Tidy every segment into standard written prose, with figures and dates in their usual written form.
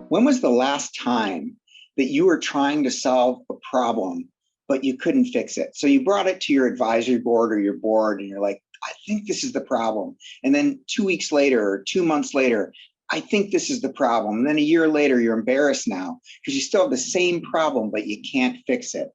When was the last time that you were trying to solve a problem, but you couldn't fix it? So you brought it to your advisory board or your board, and you're like, I think this is the problem. And then 2 weeks later or 2 months later, I think this is the problem. And then a year later, you're embarrassed now because you still have the same problem, but you can't fix it.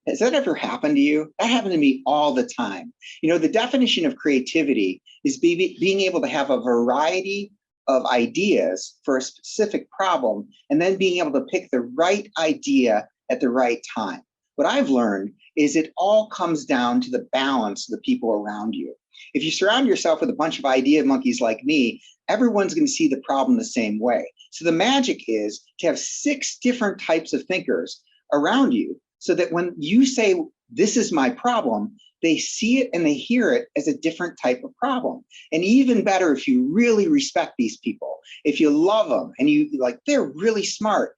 Has that ever happened to you? That happened to me all the time. The definition of creativity is being able to have a variety of ideas for a specific problem and then being able to pick the right idea at the right time. What I've learned is it all comes down to the balance of the people around you. If you surround yourself with a bunch of idea monkeys like me, everyone's going to see the problem the same way. So the magic is to have 6 different types of thinkers around you so that when you say, this is my problem, they see it and they hear it as a different type of problem. And even better, if you really respect these people, if you love them and you like, they're really smart,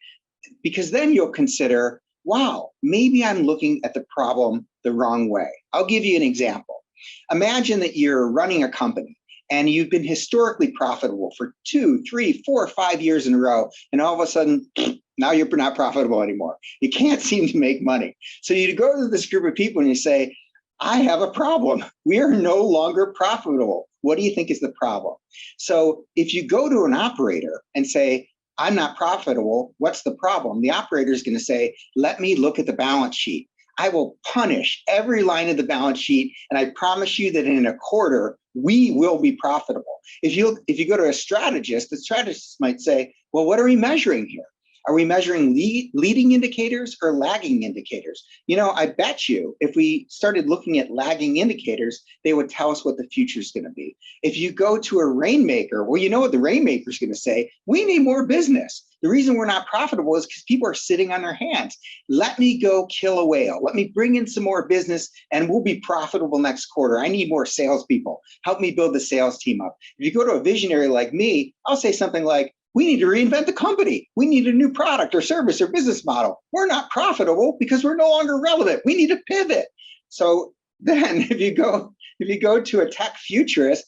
because then you'll consider, wow, maybe I'm looking at the problem the wrong way. I'll give you an example. Imagine that you're running a company and you've been historically profitable for 2, 3, 4, 5 years in a row. And all of a sudden, now you're not profitable anymore. You can't seem to make money. So you go to this group of people and you say, I have a problem. We are no longer profitable. What do you think is the problem? So if you go to an operator and say, I'm not profitable, what's the problem? The operator is going to say, let me look at the balance sheet. I will punish every line of the balance sheet, and I promise you that in a quarter, we will be profitable. If you go to a strategist, the strategist might say, well, what are we measuring here? Are we measuring leading indicators or lagging indicators? I bet you if we started looking at lagging indicators, they would tell us what the future is going to be. If you go to a rainmaker, well, you know what the rainmaker is going to say? We need more business. The reason we're not profitable is because people are sitting on their hands. Let me go kill a whale. Let me bring in some more business and we'll be profitable next quarter. I need more salespeople. Help me build the sales team up. If you go to a visionary like me, I'll say something like, we need to reinvent the company. We need a new product or service or business model. We're not profitable because we're no longer relevant. We need to pivot. So then if you go to a tech futurist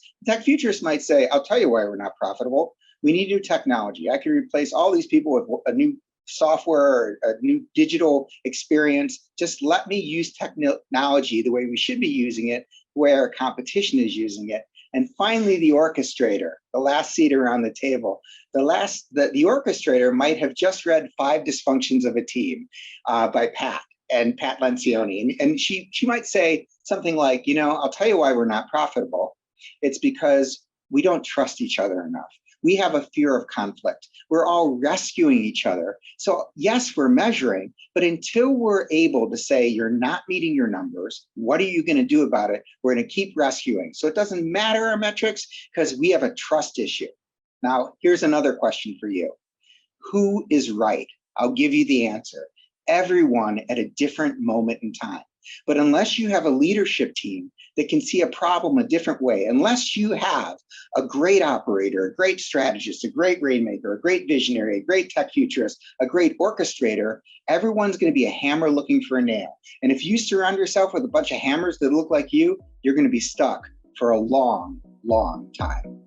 might say, I'll tell you why we're not profitable. We need new technology. I can replace all these people with a new software, or a new digital experience. Just let me use technology the way we should be using it, where competition is using it. And finally, the orchestrator, the last seat around the table. The orchestrator might have just read 5 Dysfunctions of a Team by Pat Lencioni. And she might say something like, I'll tell you why we're not profitable. It's because we don't trust each other enough. We have a fear of conflict. We're all rescuing each other. So yes, we're measuring, but until we're able to say, you're not meeting your numbers, what are you going to do about it? We're going to keep rescuing. So it doesn't matter our metrics because we have a trust issue. Now, here's another question for you. Who is right? I'll give you the answer. Everyone at a different moment in time. But unless you have a leadership team that can see a problem a different way, unless you have a great operator, a great strategist, a great rainmaker, a great visionary, a great tech futurist, a great orchestrator, everyone's going to be a hammer looking for a nail. And if you surround yourself with a bunch of hammers that look like you, you're going to be stuck for a long, long time.